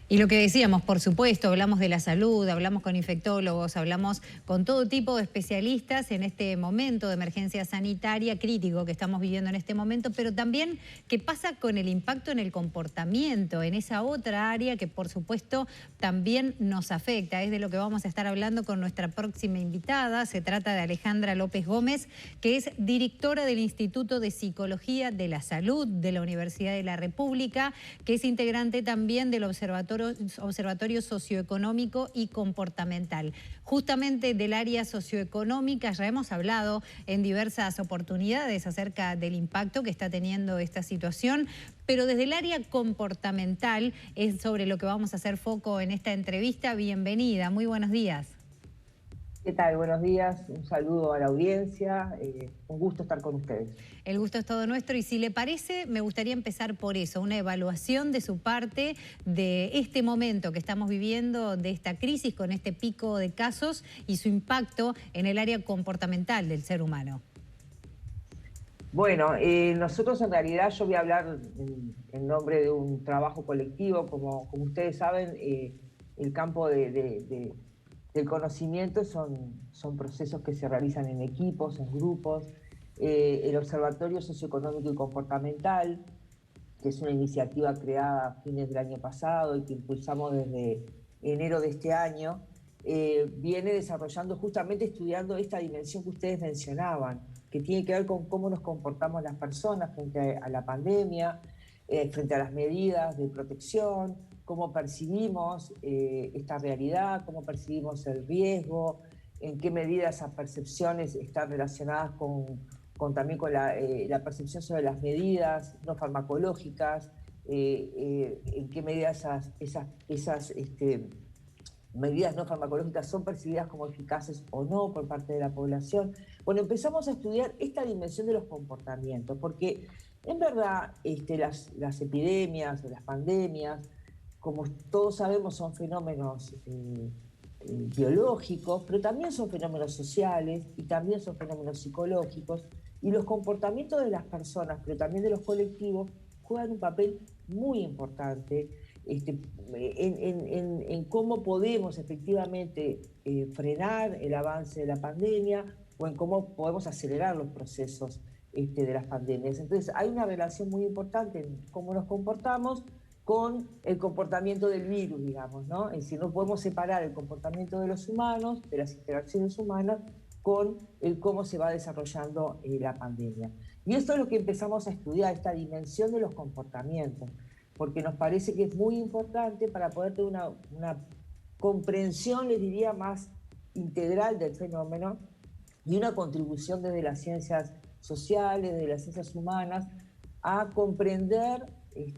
Y lo que decíamos, por supuesto, hablamos de la salud, hablamos con infectólogos, hablamos con todo tipo de especialistas en este momento de emergencia sanitaria crítico que estamos viviendo en este momento, pero también qué pasa con el impacto en el comportamiento, en esa otra área que por supuesto también nos afecta. Es de lo que vamos a estar hablando con nuestra próxima invitada. Se trata de Alejandra López Gómez, que es directora del Instituto de Psicología de la Salud de la Universidad de la República, que es integrante también del Observatorio Socioeconómico y Comportamental. Justamente del área socioeconómica ya hemos hablado en diversas oportunidades acerca del impacto que está teniendo esta situación, pero desde el área comportamental es sobre lo que vamos a hacer foco en esta entrevista. Bienvenida, muy buenos días. ¿Qué tal? Buenos días, un saludo a la audiencia, un gusto estar con ustedes. El gusto es todo nuestro y si le parece, me gustaría empezar por eso, una evaluación de su parte de este momento que estamos viviendo, de esta crisis con este pico de casos y su impacto en el área comportamental del ser humano. Bueno, nosotros en realidad yo voy a hablar en nombre de un trabajo colectivo, como ustedes saben, el campo del conocimiento son procesos que se realizan en equipos, en grupos. El Observatorio Socioeconómico y Comportamental, que es una iniciativa creada a fines del año pasado y que impulsamos desde enero de este año, viene desarrollando, justamente estudiando esta dimensión que ustedes mencionaban, que tiene que ver con cómo nos comportamos las personas frente a la pandemia, frente a las medidas de protección, cómo percibimos esta realidad, cómo percibimos el riesgo, en qué medida esas percepciones están relacionadas también con la percepción sobre las medidas no farmacológicas, en qué medida esas medidas no farmacológicas son percibidas como eficaces o no por parte de la población. Bueno, empezamos a estudiar esta dimensión de los comportamientos, porque en verdad las epidemias o las pandemias, como todos sabemos, son fenómenos biológicos, pero también son fenómenos sociales y también son fenómenos psicológicos, y los comportamientos de las personas, pero también de los colectivos, juegan un papel muy importante en cómo podemos efectivamente frenar el avance de la pandemia o en cómo podemos acelerar los procesos de las pandemias. Entonces hay una relación muy importante en cómo nos comportamos con el comportamiento del virus, digamos, ¿no? Es decir, no podemos separar el comportamiento de los humanos, de las interacciones humanas, con el cómo se va desarrollando la pandemia. Y esto es lo que empezamos a estudiar, esta dimensión de los comportamientos, porque nos parece que es muy importante para poder tener una comprensión, les diría, más integral del fenómeno y una contribución desde las ciencias sociales, desde las ciencias humanas, a comprender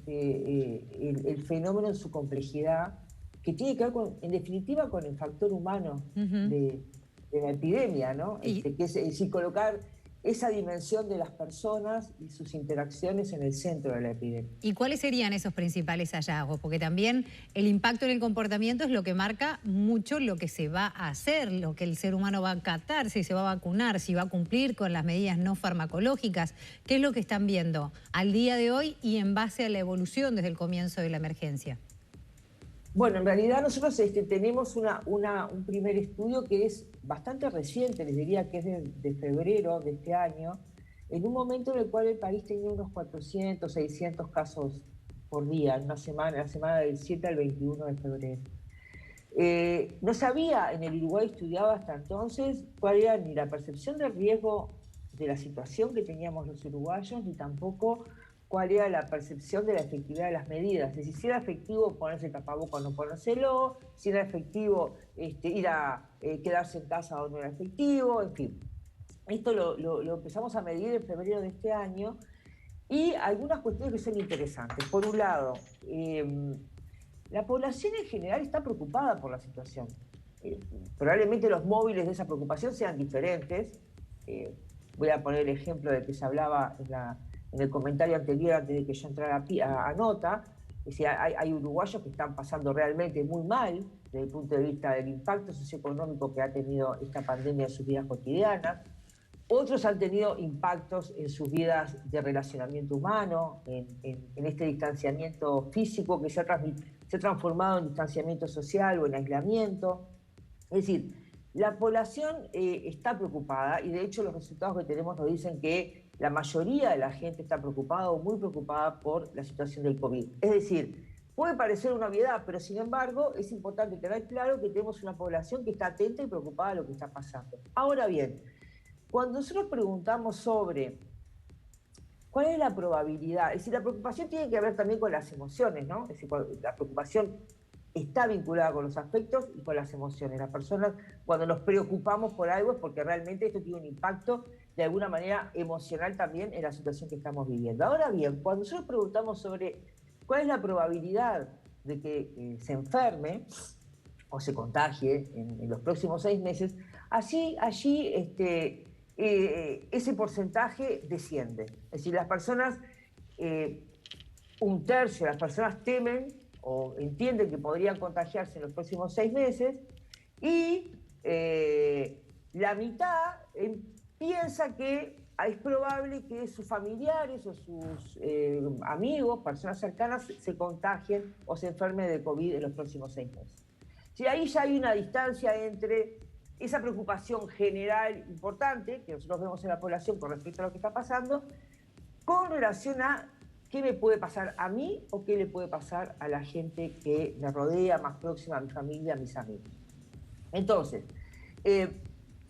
el fenómeno en su complejidad, que tiene que ver, en definitiva, con el factor humano de la epidemia, ¿no? Que es colocar esa dimensión de las personas y sus interacciones en el centro de la epidemia. ¿Y cuáles serían esos principales hallazgos? Porque también el impacto en el comportamiento es lo que marca mucho lo que se va a hacer, lo que el ser humano va a acatar, si se va a vacunar, si va a cumplir con las medidas no farmacológicas. ¿Qué es lo que están viendo al día de hoy y en base a la evolución desde el comienzo de la emergencia? Bueno, en realidad nosotros tenemos un primer estudio que es bastante reciente, les diría que es de febrero de este año, en un momento en el cual el país tenía unos 400, 600 casos por día, en la semana del 7 al 21 de febrero. No sabía en el Uruguay, estudiaba hasta entonces, cuál era ni la percepción del riesgo de la situación que teníamos los uruguayos, ni tampoco cuál era la percepción de la efectividad de las medidas. Es decir, si era efectivo ponerse el tapabocas o no ponérselo, si era efectivo ir a quedarse en casa o no era efectivo, en fin. Esto lo empezamos a medir en febrero de este año y algunas cuestiones que son interesantes. Por un lado, la población en general está preocupada por la situación. Probablemente los móviles de esa preocupación sean diferentes. Voy a poner el ejemplo de que se hablaba en el comentario anterior, antes de que yo entrara a nota. Es decir, hay uruguayos que están pasando realmente muy mal desde el punto de vista del impacto socioeconómico que ha tenido esta pandemia en sus vidas cotidianas. Otros han tenido impactos en sus vidas de relacionamiento humano, en este distanciamiento físico que se ha transformado en distanciamiento social o en aislamiento. Es decir, la población está preocupada y de hecho los resultados que tenemos nos dicen que la mayoría de la gente está preocupada o muy preocupada por la situación del COVID. Es decir, puede parecer una obviedad, pero sin embargo es importante tener claro que tenemos una población que está atenta y preocupada de lo que está pasando. Ahora bien, cuando nosotros preguntamos sobre cuál es la probabilidad, es decir, la preocupación tiene que ver también con las emociones, ¿no? Es decir, la preocupación está vinculada con los afectos y con las emociones. Las personas, cuando nos preocupamos por algo, es porque realmente esto tiene un impacto de alguna manera emocional también en la situación que estamos viviendo. Ahora bien, cuando nosotros preguntamos sobre cuál es la probabilidad de que se enferme o se contagie en los próximos 6 meses, allí ese porcentaje desciende. Es decir, las personas, un tercio de las personas temen o entienden que podrían contagiarse en los próximos 6 meses y la mitad piensa que es probable que sus familiares o sus amigos, personas cercanas, se contagien o se enfermen de COVID en los próximos 6 meses. Sí, ahí ya hay una distancia entre esa preocupación general importante que nosotros vemos en la población con respecto a lo que está pasando, con relación a qué me puede pasar a mí o qué le puede pasar a la gente que me rodea, más próxima, a mi familia, a mis amigos. Entonces,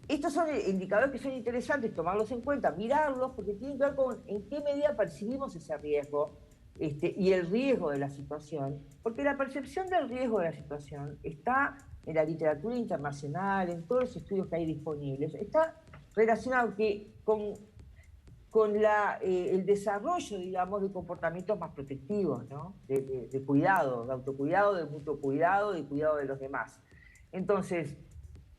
estos son indicadores que son interesantes tomarlos en cuenta, mirarlos, porque tienen que ver con en qué medida percibimos ese riesgo y el riesgo de la situación, porque la percepción del riesgo de la situación está en la literatura internacional, en todos los estudios que hay disponibles, está relacionado con el desarrollo, digamos, de comportamientos más protectivos, ¿no? De cuidado, de autocuidado, de mutuo cuidado, de cuidado de los demás. Entonces,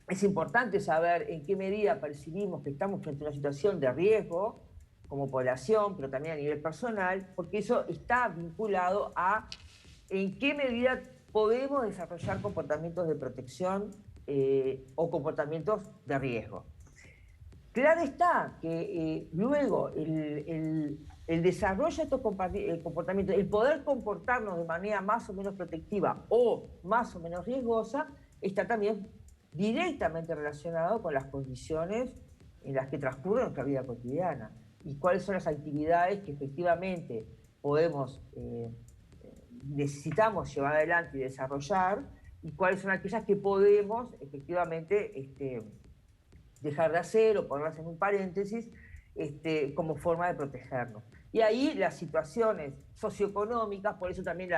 es importante saber en qué medida percibimos que estamos frente a una situación de riesgo como población, pero también a nivel personal, porque eso está vinculado a en qué medida podemos desarrollar comportamientos de protección o comportamientos de riesgo. Claro está que luego el desarrollo de estos comportamientos, el poder comportarnos de manera más o menos protectiva o más o menos riesgosa, está también directamente relacionado con las condiciones en las que transcurre nuestra vida cotidiana y cuáles son las actividades que efectivamente necesitamos llevar adelante y desarrollar y cuáles son aquellas que podemos efectivamente dejar de hacer o ponerlas en un paréntesis como forma de protegernos. Y ahí las situaciones socioeconómicas, por eso también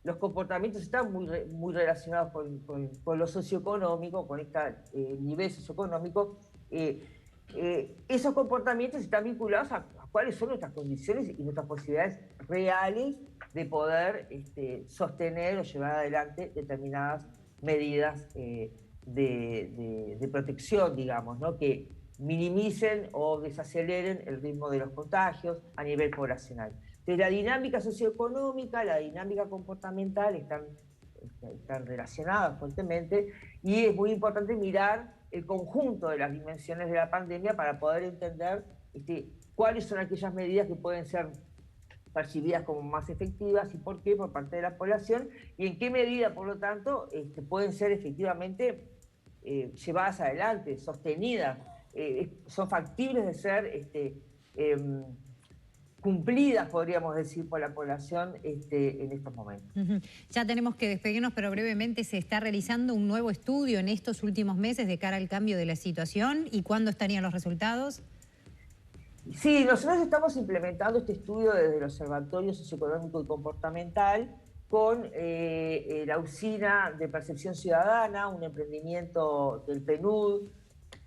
los comportamientos están muy relacionados con lo socioeconómico, con este nivel socioeconómico. Esos comportamientos están vinculados a cuáles son nuestras condiciones y nuestras posibilidades reales de poder sostener o llevar adelante determinadas medidas de protección, digamos, ¿no? Que minimicen o desaceleren el ritmo de los contagios a nivel poblacional. Entonces, la dinámica socioeconómica, la dinámica comportamental están relacionadas fuertemente y es muy importante mirar el conjunto de las dimensiones de la pandemia para poder entender cuáles son aquellas medidas que pueden ser percibidas como más efectivas y por qué por parte de la población y en qué medida, por lo tanto, pueden ser efectivamente llevadas adelante, sostenidas, son factibles de ser cumplidas, podríamos decir, por la población en estos momentos. Ya tenemos que despedirnos, pero brevemente, ¿se está realizando un nuevo estudio en estos últimos meses de cara al cambio de la situación? ¿Y cuándo estarían los resultados? Sí, nosotros estamos implementando este estudio desde el Observatorio Socioeconómico y Comportamental con la Usina de Percepción Ciudadana, un emprendimiento del PNUD,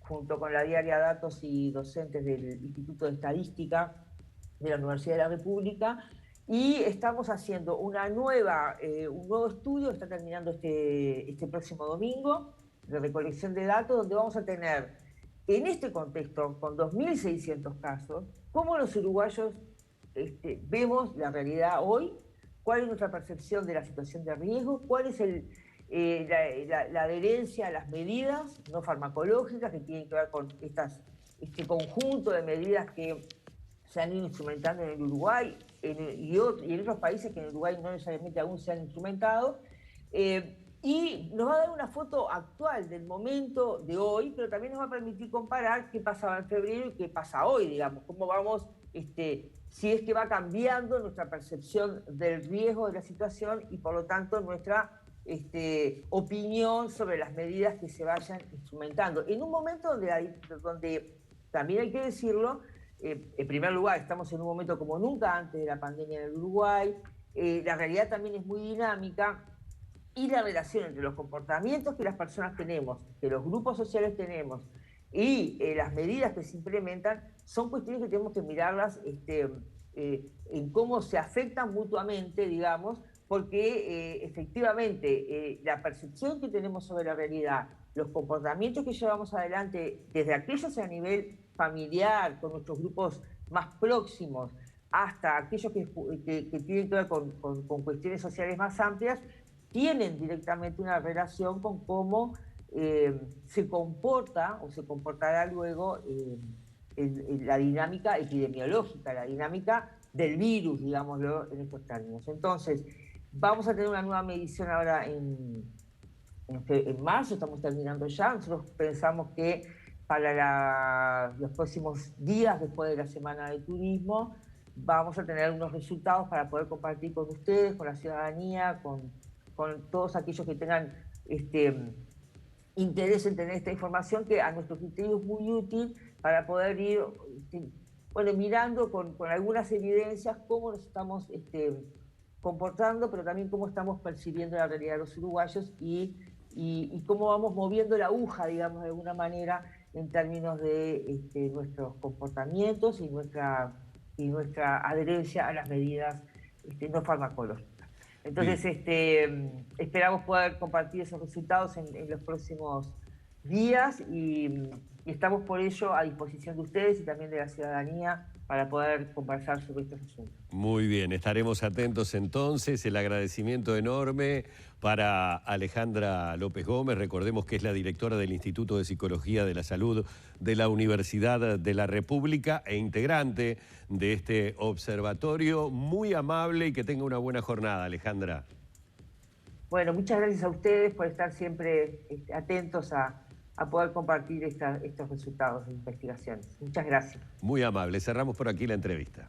junto con la Diaria Datos y docentes del Instituto de Estadística de la Universidad de la República, y estamos haciendo un nuevo estudio, está terminando este próximo domingo, de recolección de datos, donde vamos a tener, en este contexto, con 2.600 casos, cómo los uruguayos vemos la realidad hoy, cuál es nuestra percepción de la situación de riesgo, cuál es la adherencia a las medidas no farmacológicas que tienen que ver con estas este conjunto de medidas que se han ido instrumentando en el Uruguay y en otros países que en Uruguay no necesariamente aún se han instrumentado. Y nos va a dar una foto actual del momento de hoy, pero también nos va a permitir comparar qué pasaba en febrero y qué pasa hoy, digamos, cómo vamos, si es que va cambiando nuestra percepción del riesgo de la situación y por lo tanto nuestra opinión sobre las medidas que se vayan instrumentando. En un momento donde también hay que decirlo, en primer lugar, estamos en un momento como nunca antes de la pandemia en el Uruguay, la realidad también es muy dinámica, y la relación entre los comportamientos que las personas tenemos, que los grupos sociales tenemos, y las medidas que se implementan, son cuestiones que tenemos que mirarlas en cómo se afectan mutuamente, digamos, porque efectivamente la percepción que tenemos sobre la realidad, los comportamientos que llevamos adelante, desde aquellos a nivel familiar, con nuestros grupos más próximos, hasta aquellos que tienen que ver con cuestiones sociales más amplias, tienen directamente una relación con cómo se comporta o se comportará luego la dinámica epidemiológica, la dinámica del virus, digámoslo en estos términos. Entonces, vamos a tener una nueva medición ahora en marzo, estamos terminando ya. Nosotros pensamos que para los próximos días, después de la Semana de Turismo, vamos a tener unos resultados para poder compartir con ustedes, con la ciudadanía, con todos aquellos que tengan interés en tener esta información, que a nuestro criterio es muy útil para poder ir mirando con algunas evidencias cómo nos estamos comportando, pero también cómo estamos percibiendo la realidad de los uruguayos y cómo vamos moviendo la aguja, digamos, de alguna manera, en términos de nuestros comportamientos y nuestra adherencia a las medidas no farmacológicas. Entonces, esperamos poder compartir esos resultados en los próximos días y estamos por ello a disposición de ustedes y también de la ciudadanía para poder conversar sobre estos asuntos. Muy bien, estaremos atentos entonces. El agradecimiento enorme para Alejandra López Gómez. Recordemos que es la directora del Instituto de Psicología de la Salud de la Universidad de la República e integrante de este observatorio. Muy amable y que tenga una buena jornada, Alejandra. Bueno, muchas gracias a ustedes por estar siempre atentos a poder compartir estos resultados de investigaciones. Muchas gracias. Muy amable. Cerramos por aquí la entrevista.